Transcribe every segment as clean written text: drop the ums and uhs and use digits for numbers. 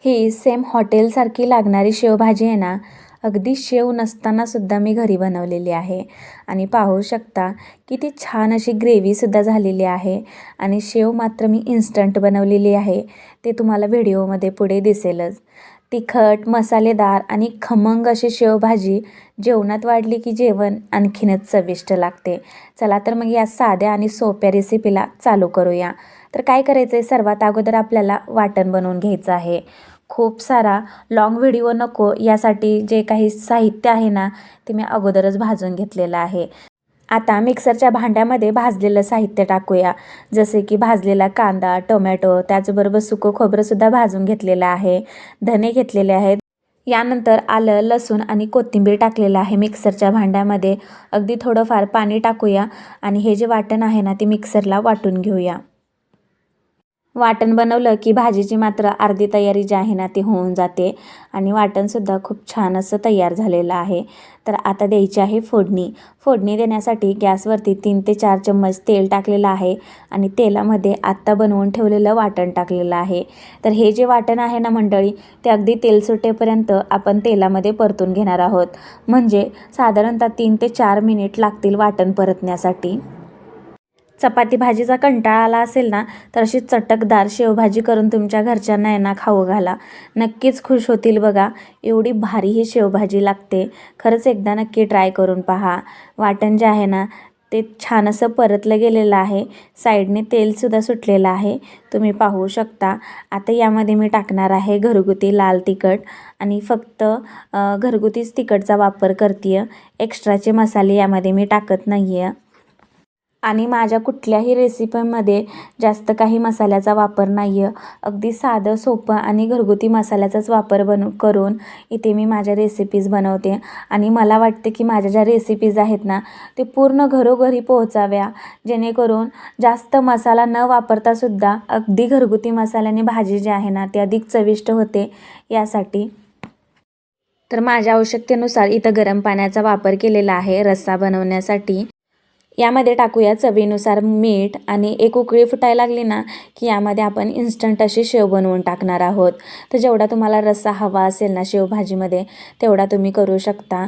ही same हॉटेलसारखी लागणारी शेवभाजी आहे ना, अगदी शेव नसतानासुद्धा मी घरी बनवलेली आहे. आणि पाहू शकता किती छान अशी ग्रेव्हीसुद्धा झालेली आहे. आणि शेव मात्र मी इन्स्टंट बनवलेली आहे. ते तुम्हाला व्हिडिओमध्ये पुढे दिसेलच. तिखट, मसालेदार आणि खमंग अशी शेवभाजी जेवणात वाढली की जेवण आणखीनच चविष्ट लागते. चला तर मग या साध्या आणि सोप्या रेसिपीला चालू करूया. तर काय करायचं आहे, सर्वात अगोदर आपल्याला वाटण बनवून घ्यायचं आहे. खूप सारा लाँग व्हिडिओ नको यासाठी जे काही साहित्य आहे ना, ते मी अगोदरच भाजून घेतलेलं आहे. आता मिक्सरच्या भांड्यामध्ये भाजलेलं साहित्य टाकूया. जसे की भाजलेला कांदा, टोमॅटो, त्याचबरोबर सुकं खोबरंसुद्धा भाजून घेतलेलं आहे. धने घेतलेले आहेत. यानंतर आलं, लसूण आणि कोथिंबीर टाकलेलं आहे मिक्सरच्या भांड्यामध्ये. अगदी थोडंफार पाणी टाकूया आणि हे जे वाटण आहे ना, ते मिक्सरला वाटून घेऊया. वाटण बनवलं की भाजीची मात्र अर्धी तयारी जी आहे ना ती होऊन जाते. आणि वाटणसुद्धा खूप छान असं तयार झालेलं आहे. तर आता द्यायची आहे फोडणी. फोडणी देण्यासाठी गॅसवरती 3 ते 4 चम्मच तेल टाकलेलं आहे आणि तेलामध्ये आत्ता बनवून ठेवलेलं वाटण टाकलेलं आहे. तर हे जे वाटण आहे ना मंडळी, ते अगदी तेल सुटेपर्यंत आपण तेलामध्ये परतून घेणार आहोत. म्हणजे साधारणतः 3 ते 4 मिनिट लागतील वाटण परतण्यासाठी. चपाती भाजीचा कंटाळा आला असेल ना, तर अशी चटकदार शेवभाजी करून तुमच्या घरच्यांना यांना खाऊ घाला. नक्कीच खुश होतील बघा. एवढी भारी ही शेवभाजी लागते. खरंच एकदा नक्की ट्राय करून पहा. वाटण जे आहे ना, ते छान असं परतलं गेलेलं आहे. साईडने तेलसुद्धा सुटलेलं आहे. तुम्ही पाहू शकता. आता यामध्ये मी टाकणार आहे घरगुती लाल तिखट आणि फक्त घरगुतीच तिखटचा वापर करते आहे. एक्स्ट्राचे मसाले यामध्ये मी टाकत नाही आहे. आणि माझ्या कुठल्याही रेसिपीमध्ये जास्त काही मसाल्याचा वापर नाही आहे. अगदी साधं, सोपं आणि घरगुती मसाल्याचाच वापर करून इथे मी माझ्या रेसिपीज बनवते. आणि मला वाटते की माझ्या ज्या रेसिपीज आहेत ना, ते पूर्ण घरोघरी पोहोचाव्या, जेणेकरून जास्त मसाला न वापरतासुद्धा अगदी घरगुती मसाल्याने भाजी जी आहे ना, ती अधिक चविष्ट होते यासाठी. तर माझ्या आवश्यकतेनुसार इथं गरम पाण्याचा वापर केलेला आहे रस्सा बनवण्यासाठी. यामध्ये टाकूया चवीनुसार मीठ आणि एक उकळी फुटायला लागली ना, की यामध्ये आपण इन्स्टंट अशी शेव बनवून टाकणार आहोत. तर जेवढा तुम्हाला रस्सा हवा असेल ना शेवभाजीमध्ये, तेवढा तुम्ही करू शकता.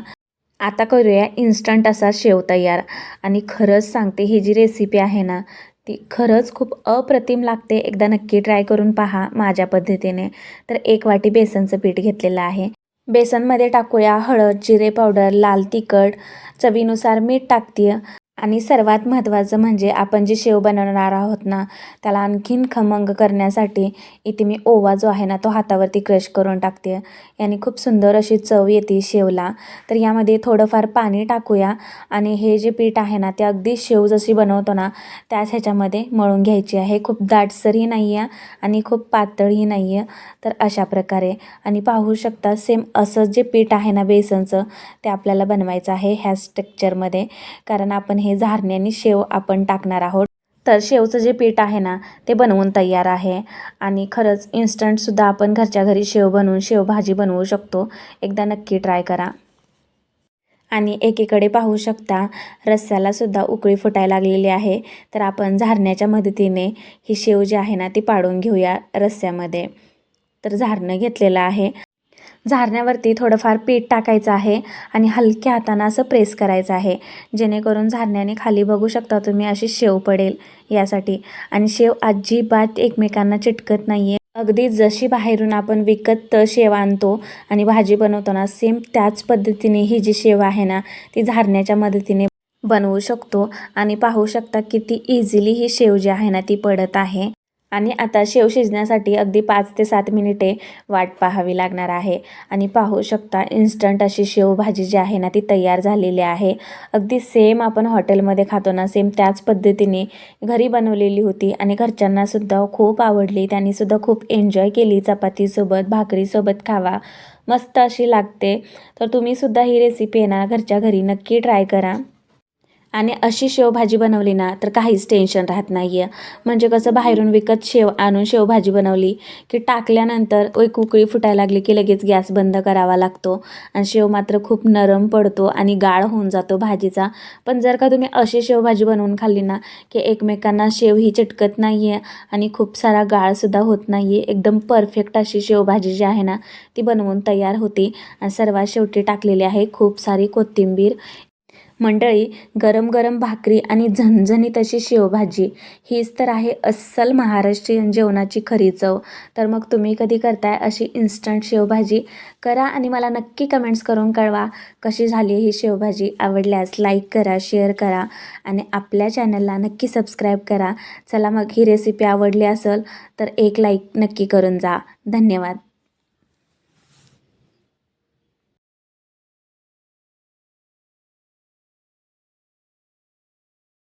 आता करूया इन्स्टंट असा शेव तयार. आणि खरंच सांगते, ही जी रेसिपी आहे ना, ती खरंच खूप अप्रतिम लागते. एकदा नक्की ट्राय करून पहा माझ्या पद्धतीने. तर 1 वाटी बेसनचं पीठ घेतलेलं आहे. बेसनमध्ये टाकूया हळद, जिरे पावडर, लाल तिखट, चवीनुसार मीठ टाकते. आणि सर्वात महत्त्वाचं म्हणजे आपण जी शेव बनवणार आहोत ना, त्याला आणखीन खमंग करण्यासाठी इथे मी ओवा जो आहे ना, तो हातावरती क्रश करून टाकते. याने खूप सुंदर अशी चव येते शेवला. तर यामध्ये थोडंफार पाणी टाकूया आणि हे जे पीठ आहे ना, ते अगदी शेव जशी बनवतो ना, त्याच ह्याच्यामध्ये मळून घ्यायची आहे. खूप दाटसरही नाही आहे आणि खूप पातळही नाही आहे. तर अशा प्रकारे. आणि पाहू शकता सेम असं जे पीठ आहे ना बेसनचं, ते आपल्याला बनवायचं आहे ह्या स्ट्रक्चरमध्ये. कारण आपण हे झारण्याने शेव आपण टाकणार आहोत. तर शेवचं जे पीठ आहे ना, ते बनवून तयार आहे. आणि खरंच इन्स्टंटसुद्धा आपण घरच्या घरी शेव बनवून शेवभाजी बनवू शकतो. एकदा नक्की ट्राय करा. आणि एकीकडे पाहू शकता रस्स्यालासुद्धा उकळी फुटायला लागलेली आहे. तर आपण झारण्याच्या मदतीने ही शेव जी आहे ना, ती पाडून घेऊया रस्स्यामध्ये. तर झारणं घेतलेलं आहे. झारण्यावरती थोडंफार पीठ टाकायचं आहे आणि हलक्या हातानं असं प्रेस करायचं आहे, जेणेकरून झारण्याने खाली बघू शकता तुम्ही अशी शेव पडेल यासाठी. आणि शेव अजिबात एकमेकांना चिटकत नाही आहे. अगदी जशी बाहेरून आपण विकत शेव आणतो आणि भाजी बनवतो ना, सेम त्याच पद्धतीने ही जी शेव आहे ना, ती झारण्याच्या मदतीने बनवू शकतो. आणि पाहू शकता किती इझिली ही शेव जी आहे ना, ती पडत आहे. आणि आता शेव शिजण्यासाठी अगदी 5 ते 7 मिनिटे वाट पाहावी लागणार आहे. आणि पाहू शकता इन्स्टंट अशी शेवभाजी जी आहे ना, ती तयार झालेली आहे. अगदी सेम आपण हॉटेलमध्ये खातो ना, सेम त्याच पद्धतीने घरी बनवलेली होती आणि घरच्यांनासुद्धा खूप आवडली. त्यांनीसुद्धा खूप एन्जॉय केली. चपातीसोबत, भाकरीसोबत खावा, मस्त अशी लागते. तर तुम्हीसुद्धा ही रेसिपी आहे ना, घरच्या घरी नक्की ट्राय करा. आणि अशी शेवभाजी बनवली ना तर काहीच टेन्शन राहत नाही आहे. म्हणजे कसं बाहेरून विकत शेव आणून शेवभाजी बनवली की टाकल्यानंतर एक उकळी फुटायला लागली की लगेच गॅस बंद करावा लागतो आणि शेव मात्र खूप नरम पडतो आणि गाळ होऊन जातो भाजीचा. पण जर का तुम्ही अशी शेवभाजी बनवून खाल्ली ना की एकमेकांना शेव ही चिटकत नाही आहे आणि खूप सारा गाळसुद्धा होत नाही आहे. एकदम परफेक्ट अशी शेवभाजी जी आहे ना ती बनवून तयार होते. आणि सर्वात शेवटी टाकलेली आहे खूप सारी कोथिंबीर. मंडळी, गरम गरम भाकरी आणि झणझणीत अशी शेवभाजी हीच तर आहे अस्सल महाराष्ट्रीयन जेवणाची खरी चव. तर मग तुम्ही कधी करताय अशी इन्स्टंट शेवभाजी? करा आणि मला नक्की कमेंट्स करून कळवा कशी झाली ही शेवभाजी. आवडल्यास लाईक करा, शेअर करा आणि आपल्या चॅनलला नक्की सबस्क्राईब करा. चला मग ही रेसिपी आवडली असेल तर एक लाईक नक्की करून जा. धन्यवाद.